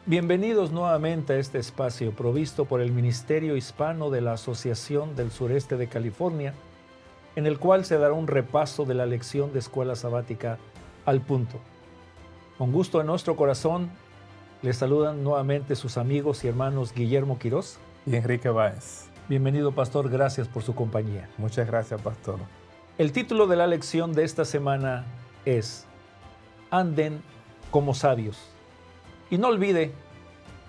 Bienvenidos nuevamente a este espacio provisto por el Ministerio Hispano de la Asociación del Sureste de California, en el cual se dará un repaso de la lección de escuela sabática al punto. Con gusto en nuestro corazón, les saludan nuevamente sus amigos y hermanos Guillermo Quirós y Enrique Báez. Bienvenido, pastor, gracias por su compañía. Muchas gracias, pastor. El título de la lección de esta semana es Anden como sabios. Y no olvide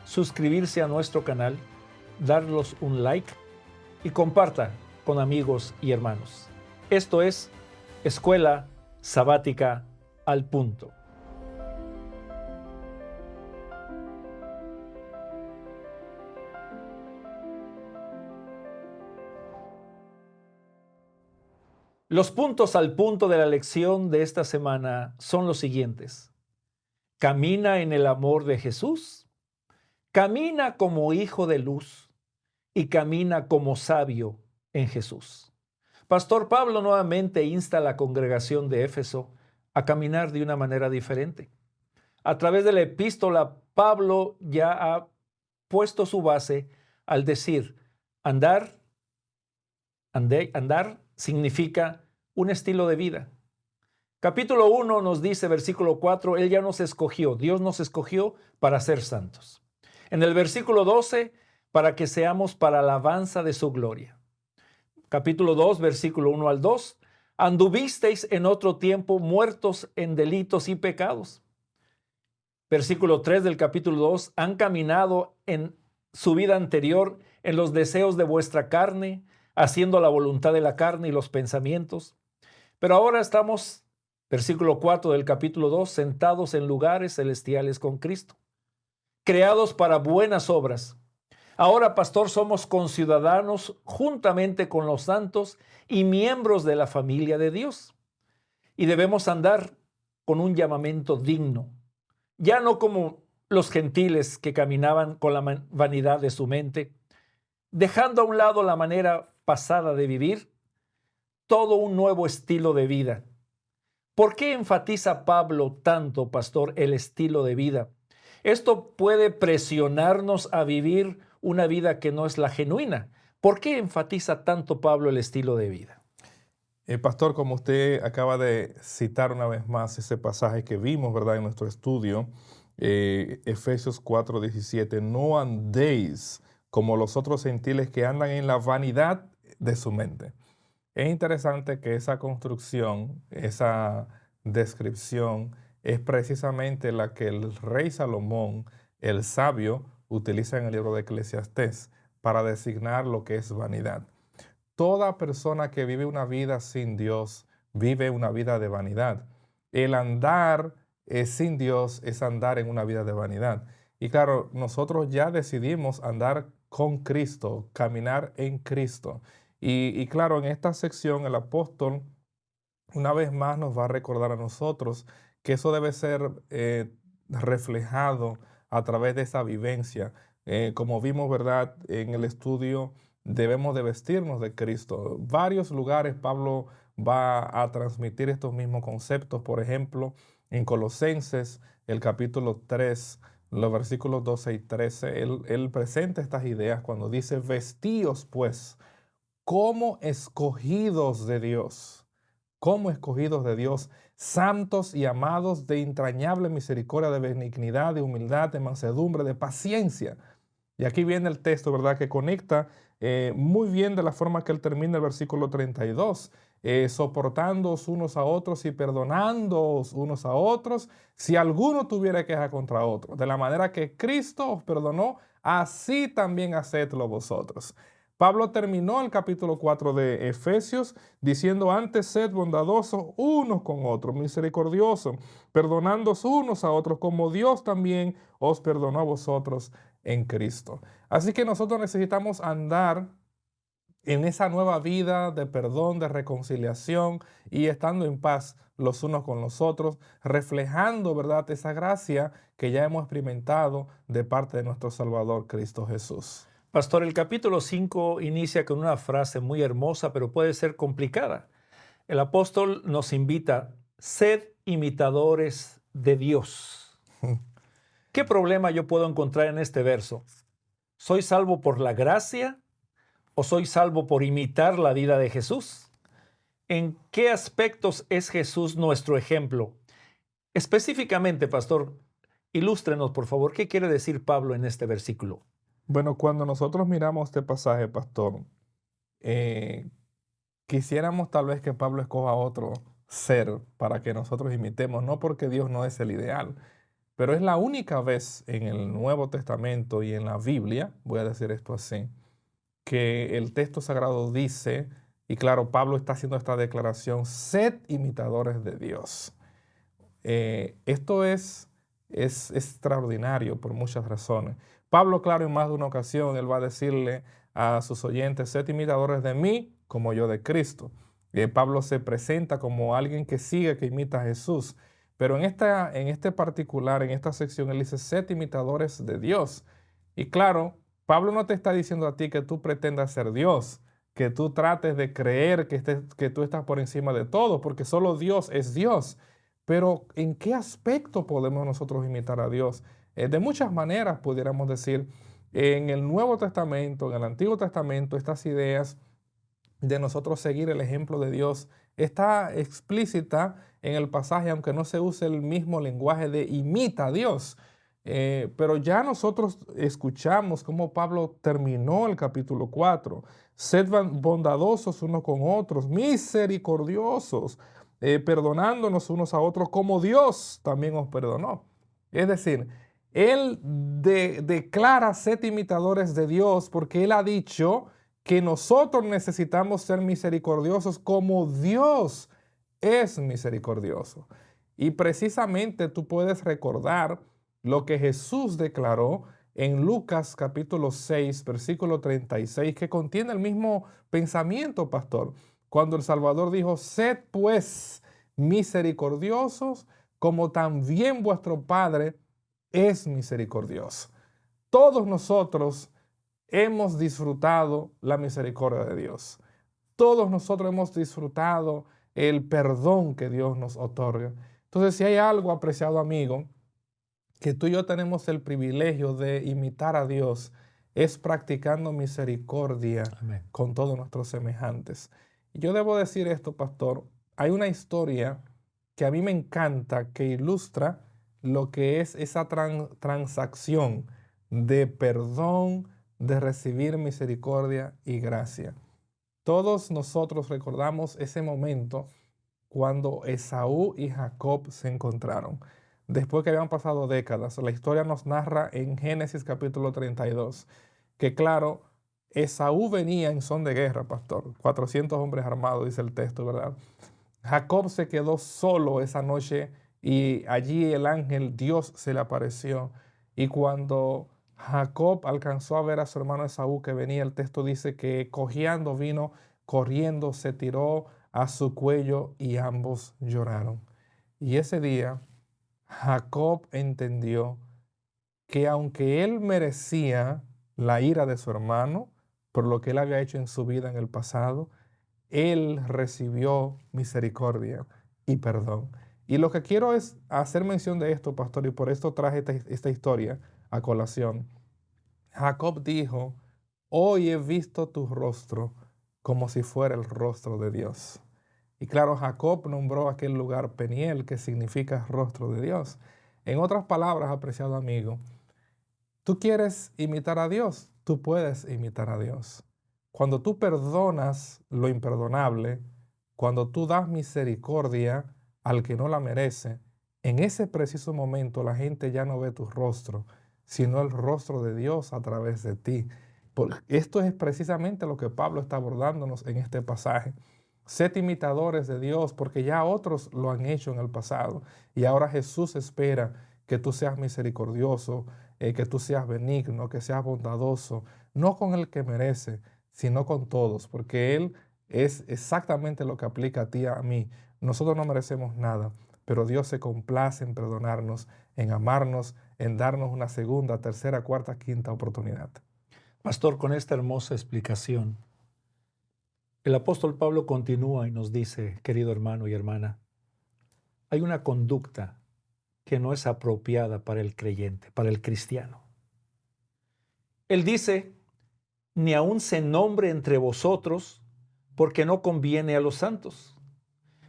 suscribirse a nuestro canal, darnos un like y comparta con amigos y hermanos. Esto es Escuela Sabática al Punto. Los puntos al punto de la lección de esta semana son los siguientes. Camina en el amor de Jesús, camina como hijo de luz y camina como sabio en Jesús. Pastor Pablo nuevamente insta a la congregación de Éfeso a caminar de una manera diferente. A través de la epístola, Pablo ya ha puesto su base al decir, andar significa un estilo de vida. Capítulo 1 nos dice, versículo 4, Él ya nos escogió, Dios nos escogió para ser santos. En el versículo 12, para que seamos para alabanza de su gloria. Capítulo 2, versículo 1 al 2, anduvisteis en otro tiempo muertos en delitos y pecados. Versículo 3 del capítulo 2, han caminado en su vida anterior en los deseos de vuestra carne, haciendo la voluntad de la carne y los pensamientos. Pero ahora estamos, versículo 4 del capítulo 2, sentados en lugares celestiales con Cristo, creados para buenas obras. Ahora, pastor, somos conciudadanos juntamente con los santos y miembros de la familia de Dios. Y debemos andar con un llamamiento digno, ya no como los gentiles que caminaban con la vanidad de su mente, dejando a un lado la manera pasada de vivir, todo un nuevo estilo de vida. ¿Por qué enfatiza Pablo tanto, pastor, el estilo de vida? Esto puede presionarnos a vivir una vida que no es la genuina. ¿Por qué enfatiza tanto Pablo el estilo de vida? Pastor, como usted acaba de citar una vez más ese pasaje que vimos, ¿verdad?, en nuestro estudio, Efesios 4:17, no andéis como los otros gentiles que andan en la vanidad de su mente. Es interesante que esa construcción, esa descripción, es precisamente la que el rey Salomón, el sabio, utiliza en el libro de Eclesiastés para designar lo que es vanidad. Toda persona que vive una vida sin Dios vive una vida de vanidad. El andar sin Dios es andar en una vida de vanidad. Y claro, nosotros ya decidimos andar con Cristo, caminar en Cristo. Y claro, en esta sección el apóstol una vez más nos va a recordar a nosotros que eso debe ser reflejado a través de esa vivencia. Como vimos, ¿verdad?, en el estudio, debemos de vestirnos de Cristo. Varios lugares Pablo va a transmitir estos mismos conceptos. Por ejemplo, en Colosenses, el capítulo 3, los versículos 12 y 13, él presenta estas ideas cuando dice, vestíos pues como escogidos de Dios, como escogidos de Dios, santos y amados de entrañable misericordia, de benignidad, de humildad, de mansedumbre, de paciencia. Y aquí viene el texto, ¿verdad?, que conecta muy bien de la forma que él termina el versículo 32, soportándoos unos a otros y perdonándoos unos a otros, si alguno tuviera queja contra otro. De la manera que Cristo os perdonó, así también hacedlo vosotros. Pablo terminó el capítulo 4 de Efesios diciendo, antes sed bondadosos unos con otros, misericordiosos, perdonándoos unos a otros, como Dios también os perdonó a vosotros en Cristo. Así que nosotros necesitamos andar en esa nueva vida de perdón, de reconciliación y estando en paz los unos con los otros, reflejando, ¿verdad?, esa gracia que ya hemos experimentado de parte de nuestro Salvador Cristo Jesús. Pastor, el capítulo 5 inicia con una frase muy hermosa, pero puede ser complicada. El apóstol nos invita, sed imitadores de Dios. ¿Qué problema yo puedo encontrar en este verso? ¿Soy salvo por la gracia o soy salvo por imitar la vida de Jesús? ¿En qué aspectos es Jesús nuestro ejemplo? Específicamente, pastor, ilústrenos, por favor, ¿qué quiere decir Pablo en este versículo? Bueno, cuando nosotros miramos este pasaje, pastor, quisiéramos tal vez que Pablo escoja otro ser para que nosotros imitemos, no porque Dios no es el ideal, pero es la única vez en el Nuevo Testamento y en la Biblia, voy a decir esto así, que el texto sagrado dice, y claro, Pablo está haciendo esta declaración: sed imitadores de Dios. Esto es extraordinario por muchas razones. Pablo, claro, en más de una ocasión, él va a decirle a sus oyentes: sed imitadores de mí como yo de Cristo. Pablo se presenta como alguien que sigue, que imita a Jesús. Pero en este particular, en esta sección, él dice: sed imitadores de Dios. Y claro, Pablo no te está diciendo a ti que tú pretendas ser Dios, que tú trates de creer que tú estás por encima de todo, porque solo Dios es Dios. Pero ¿en qué aspecto podemos nosotros imitar a Dios? De muchas maneras pudiéramos decir. En el Nuevo Testamento, en el Antiguo Testamento, estas ideas de nosotros seguir el ejemplo de Dios está explícita en el pasaje, aunque no se use el mismo lenguaje de imita a Dios. Pero ya nosotros escuchamos cómo Pablo terminó el capítulo 4. Sed bondadosos unos con otros, misericordiosos, perdonándonos unos a otros como Dios también os perdonó. Es decir, él declara: sed imitadores de Dios, porque él ha dicho que nosotros necesitamos ser misericordiosos como Dios es misericordioso. Y precisamente tú puedes recordar lo que Jesús declaró en Lucas capítulo 6, versículo 36, que contiene el mismo pensamiento, pastor. Cuando el Salvador dijo: sed pues misericordiosos como también vuestro Padre es misericordioso. Todos nosotros hemos disfrutado la misericordia de Dios. Todos nosotros hemos disfrutado el perdón que Dios nos otorga. Entonces, si hay algo, apreciado amigo, que tú y yo tenemos el privilegio de imitar a Dios, es practicando misericordia Amén. con todos nuestros semejantes. Y yo debo decir esto, pastor. Hay una historia que a mí me encanta, que ilustra lo que es esa transacción de perdón, de recibir misericordia y gracia. Todos nosotros recordamos ese momento cuando Esaú y Jacob se encontraron. Después que habían pasado décadas, la historia nos narra en Génesis capítulo 32, que claro, Esaú venía en son de guerra, pastor. 400 hombres armados, dice el texto, ¿verdad? Jacob se quedó solo esa noche y allí el ángel Dios se le apareció. Y cuando Jacob alcanzó a ver a su hermano Esaú que venía, el texto dice que cojeando vino, corriendo, se tiró a su cuello y ambos lloraron. Y ese día Jacob entendió que aunque él merecía la ira de su hermano por lo que él había hecho en su vida en el pasado, él recibió misericordia y perdón. Y lo que quiero es hacer mención de esto, pastor, y por esto traje esta historia a colación. Jacob dijo: hoy he visto tu rostro como si fuera el rostro de Dios. Y claro, Jacob nombró aquel lugar Peniel, que significa rostro de Dios. En otras palabras, apreciado amigo, tú quieres imitar a Dios, tú puedes imitar a Dios. Cuando tú perdonas lo imperdonable, cuando tú das misericordia al que no la merece, en ese preciso momento la gente ya no ve tu rostro, sino el rostro de Dios a través de ti. Esto es precisamente lo que Pablo está abordándonos en este pasaje. Sed imitadores de Dios, porque ya otros lo han hecho en el pasado. Y ahora Jesús espera que tú seas misericordioso, que tú seas benigno, que seas bondadoso, no con el que merece, sino con todos, porque Él es exactamente lo que aplica a ti y a mí. Nosotros no merecemos nada, pero Dios se complace en perdonarnos, en amarnos, en darnos una segunda, tercera, cuarta, quinta oportunidad. Pastor, con esta hermosa explicación, el apóstol Pablo continúa y nos dice, querido hermano y hermana, hay una conducta que no es apropiada para el creyente, para el cristiano. Él dice, ni aun se nombre entre vosotros, porque no conviene a los santos.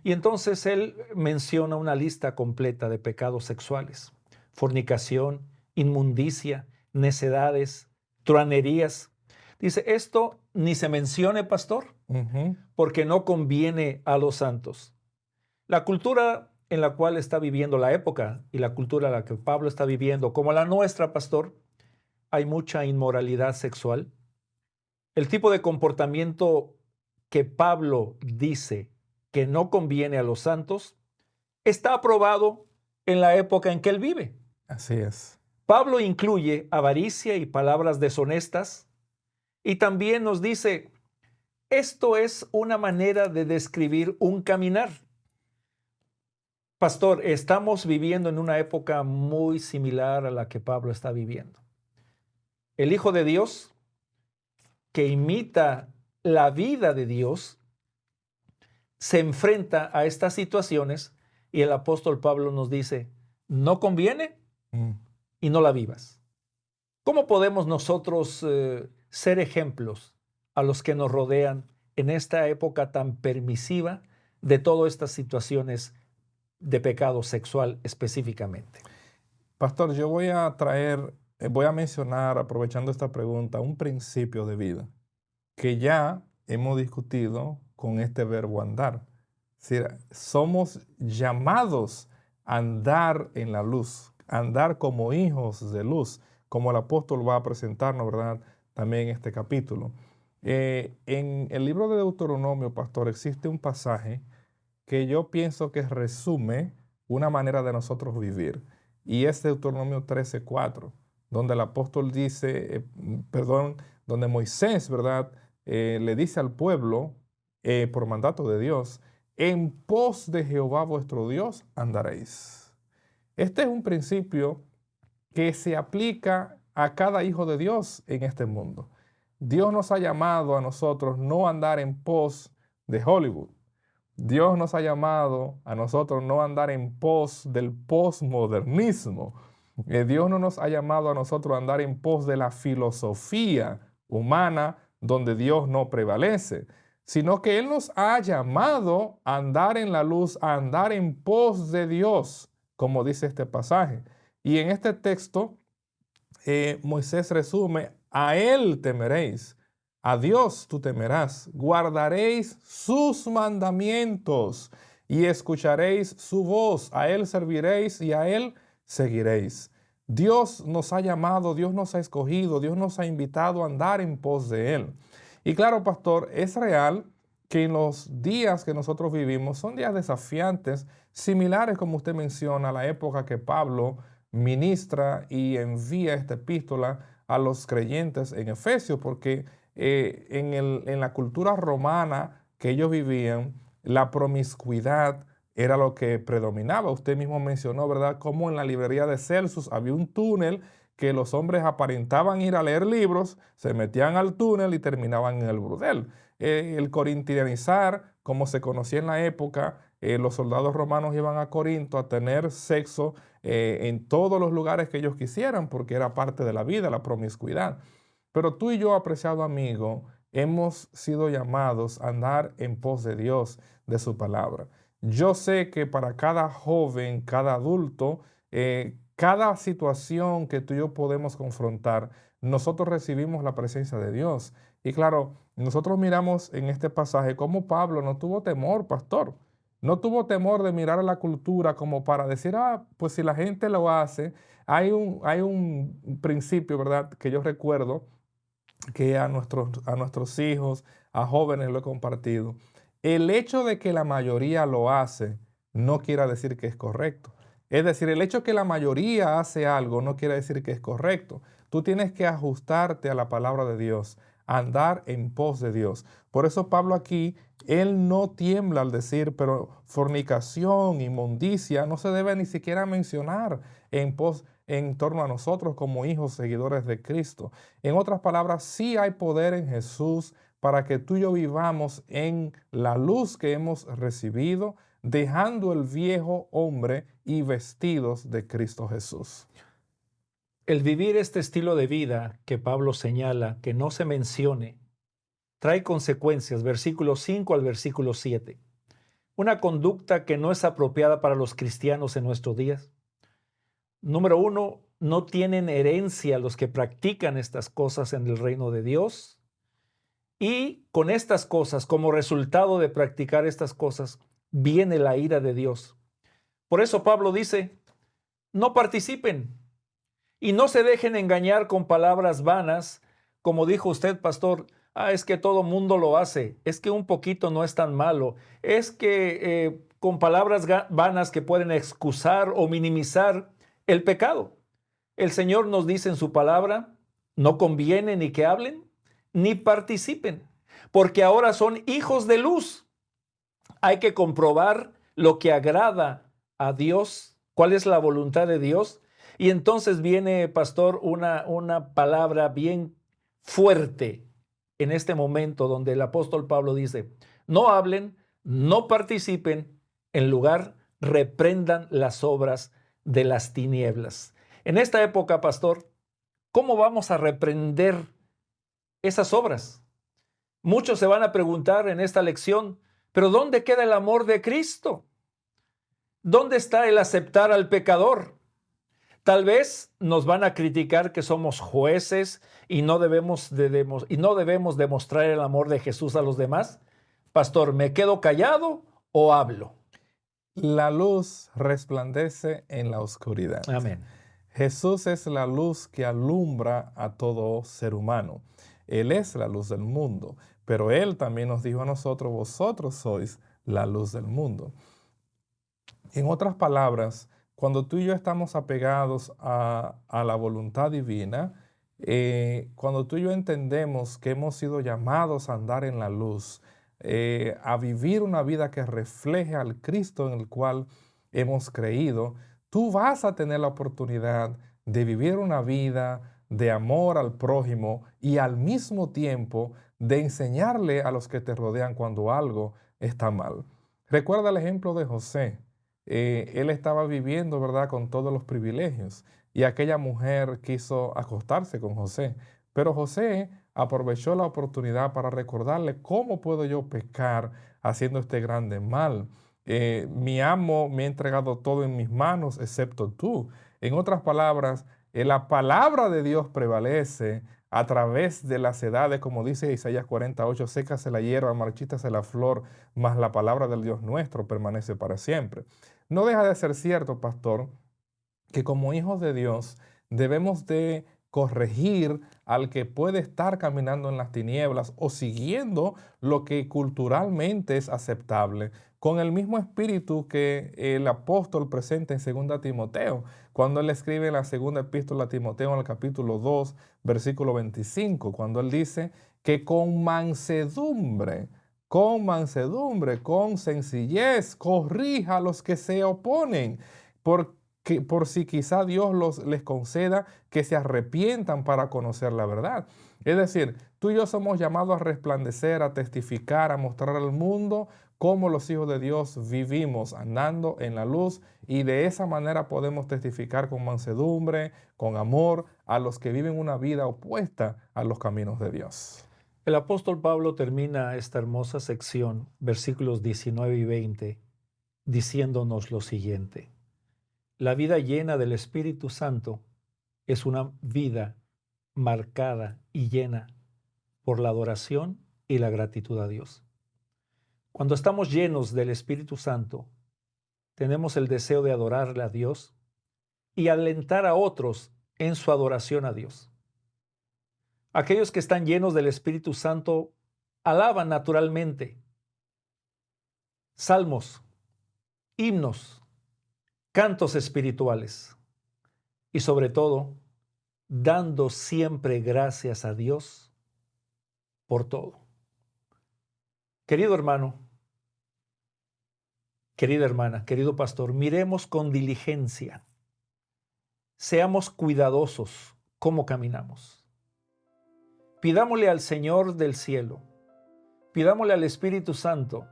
Y entonces él menciona una lista completa de pecados sexuales: fornicación, inmundicia, necedades, truanerías. Dice, esto ni se mencione, pastor, porque no conviene a los santos. La cultura en la cual está viviendo la época y la cultura en la que Pablo está viviendo, como la nuestra, pastor, hay mucha inmoralidad sexual. El tipo de comportamiento que Pablo dice que no conviene a los santos está aprobado en la época en que él vive. Así es. Pablo incluye avaricia y palabras deshonestas, y también nos dice, esto es una manera de describir un caminar. Pastor, estamos viviendo en una época muy similar a la que Pablo está viviendo. El Hijo de Dios, que imita la vida de Dios, se enfrenta a estas situaciones y el apóstol Pablo nos dice, no conviene y no la vivas. ¿Cómo podemos nosotros ser ejemplos a los que nos rodean en esta época tan permisiva de todas estas situaciones de pecado sexual específicamente? Pastor, yo voy a mencionar, aprovechando esta pregunta, un principio de vida que ya hemos discutido con este verbo andar. Es decir, somos llamados a andar en la luz, a andar como hijos de luz, como el apóstol va a presentarnos, ¿verdad? También en este capítulo. En el libro de Deuteronomio, pastor, existe un pasaje que yo pienso que resume una manera de nosotros vivir. Y es Deuteronomio 13:4, donde el apóstol dice, donde Moisés, ¿verdad? Le dice al pueblo, por mandato de Dios, en pos de Jehová vuestro Dios andaréis. Este es un principio que se aplica a cada hijo de Dios en este mundo. Dios nos ha llamado a nosotros no andar en pos de Hollywood. Dios nos ha llamado a nosotros no andar en pos del posmodernismo. Dios no nos ha llamado a nosotros a andar en pos de la filosofía humana donde Dios no prevalece, sino que Él nos ha llamado a andar en la luz, a andar en pos de Dios, como dice este pasaje. Y en este texto, Moisés resume, a Él temeréis. A Dios tú temerás, guardaréis sus mandamientos y escucharéis su voz, a Él serviréis y a Él seguiréis. Dios nos ha llamado, Dios nos ha escogido, Dios nos ha invitado a andar en pos de Él. Y claro, pastor, es real que en los días que nosotros vivimos son días desafiantes, similares como usted menciona a la época que Pablo ministra y envía esta epístola a los creyentes en Efesios, porque en la cultura romana que ellos vivían, la promiscuidad era lo que predominaba. Usted mismo mencionó, ¿verdad?, cómo en la librería de Celsus había un túnel que los hombres aparentaban ir a leer libros, se metían al túnel y terminaban en el burdel. El corintianizar, como se conocía en la época, los soldados romanos iban a Corinto a tener sexo en todos los lugares que ellos quisieran, porque era parte de la vida, la promiscuidad. Pero tú y yo, apreciado amigo, hemos sido llamados a andar en pos de Dios, de su palabra. Yo sé que para cada joven, cada adulto, cada situación que tú y yo podemos confrontar, nosotros recibimos la presencia de Dios. Y claro, nosotros miramos en este pasaje cómo Pablo no tuvo temor, pastor. No tuvo temor de mirar a la cultura como para decir, pues si la gente lo hace. Hay un principio, ¿verdad?, que yo recuerdo que a nuestros hijos, a jóvenes lo he compartido. El hecho de que la mayoría lo hace no quiere decir que es correcto. Es decir, el hecho de que la mayoría hace algo no quiere decir que es correcto. Tú tienes que ajustarte a la palabra de Dios, andar en pos de Dios. Por eso Pablo aquí, él no tiembla al decir, pero fornicación, inmundicia, no se debe ni siquiera mencionar en torno a nosotros como hijos seguidores de Cristo. En otras palabras, sí hay poder en Jesús para que tú y yo vivamos en la luz que hemos recibido, dejando el viejo hombre y vestidos de Cristo Jesús. El vivir este estilo de vida que Pablo señala que no se mencione, trae consecuencias, versículo 5 al versículo 7. Una conducta que no es apropiada para los cristianos en nuestros días. Número 1, no tienen herencia los que practican estas cosas en el reino de Dios. Y con estas cosas, como resultado de practicar estas cosas, viene la ira de Dios. Por eso Pablo dice, no participen y no se dejen engañar con palabras vanas, como dijo usted, pastor. Es que todo mundo lo hace, es que un poquito no es tan malo, es que con palabras vanas que pueden excusar o minimizar el pecado. El Señor nos dice en su palabra, no conviene ni que hablen, ni participen, porque ahora son hijos de luz. Hay que comprobar lo que agrada a Dios, cuál es la voluntad de Dios. Y entonces viene, pastor, una palabra bien fuerte en este momento donde el apóstol Pablo dice, no hablen, no participen, en lugar reprendan las obras de las tinieblas. En esta época, pastor, ¿cómo vamos a reprender esas obras? Muchos se van a preguntar en esta lección, ¿pero dónde queda el amor de Cristo? ¿Dónde está el aceptar al pecador? Tal vez nos van a criticar que somos jueces y no debemos demostrar el amor de Jesús a los demás. Pastor, ¿me quedo callado o hablo? La luz resplandece en la oscuridad. Amén. Jesús es la luz que alumbra a todo ser humano. Él es la luz del mundo, pero Él también nos dijo a nosotros, vosotros sois la luz del mundo. En otras palabras, cuando tú y yo estamos apegados a la voluntad divina, cuando tú y yo entendemos que hemos sido llamados a andar en la luz, a vivir una vida que refleje al Cristo en el cual hemos creído, tú vas a tener la oportunidad de vivir una vida de amor al prójimo y al mismo tiempo de enseñarle a los que te rodean cuando algo está mal. Recuerda el ejemplo de José. Él estaba viviendo, ¿verdad?, con todos los privilegios y aquella mujer quiso acostarse con José, pero José aprovechó la oportunidad para recordarle cómo puedo yo pecar haciendo este grande mal. Mi amo me ha entregado todo en mis manos excepto tú. En otras palabras, la palabra de Dios prevalece a través de las edades, como dice Isaías 48, sécase la hierba, marchítase la flor, mas la palabra del Dios nuestro permanece para siempre. No deja de ser cierto, pastor, que como hijos de Dios debemos de corregir al que puede estar caminando en las tinieblas o siguiendo lo que culturalmente es aceptable, con el mismo espíritu que el apóstol presenta en 2 Timoteo, cuando él escribe en la segunda epístola a Timoteo en el capítulo 2, versículo 25, cuando él dice que con mansedumbre, con sencillez, corrija a los que se oponen, por si quizá Dios les conceda que se arrepientan para conocer la verdad. Es decir, tú y yo somos llamados a resplandecer, a testificar, a mostrar al mundo cómo los hijos de Dios vivimos andando en la luz, y de esa manera podemos testificar con mansedumbre, con amor, a los que viven una vida opuesta a los caminos de Dios. El apóstol Pablo termina esta hermosa sección, versículos 19 y 20, diciéndonos lo siguiente. La vida llena del Espíritu Santo es una vida marcada y llena por la adoración y la gratitud a Dios. Cuando estamos llenos del Espíritu Santo, tenemos el deseo de adorarle a Dios y alentar a otros en su adoración a Dios. Aquellos que están llenos del Espíritu Santo alaban naturalmente salmos, himnos, cantos espirituales y sobre todo dando siempre gracias a Dios por todo. Querido hermano, querida hermana, querido pastor, miremos con diligencia, seamos cuidadosos cómo caminamos. Pidámosle al Señor del cielo Pidámosle al Espíritu Santo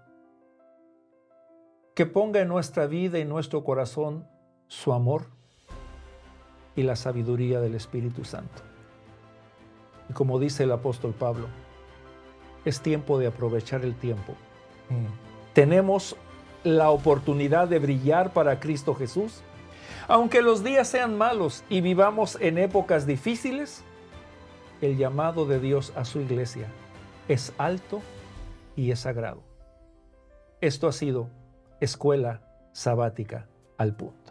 que ponga en nuestra vida y en nuestro corazón su amor y la sabiduría del Espíritu Santo. Y como dice el apóstol Pablo, es tiempo de aprovechar el tiempo. Tenemos la oportunidad de brillar para Cristo Jesús. Aunque los días sean malos y vivamos en épocas difíciles, el llamado de Dios a su iglesia es alto y es sagrado. Esto ha sido Escuela Sabática al Punto.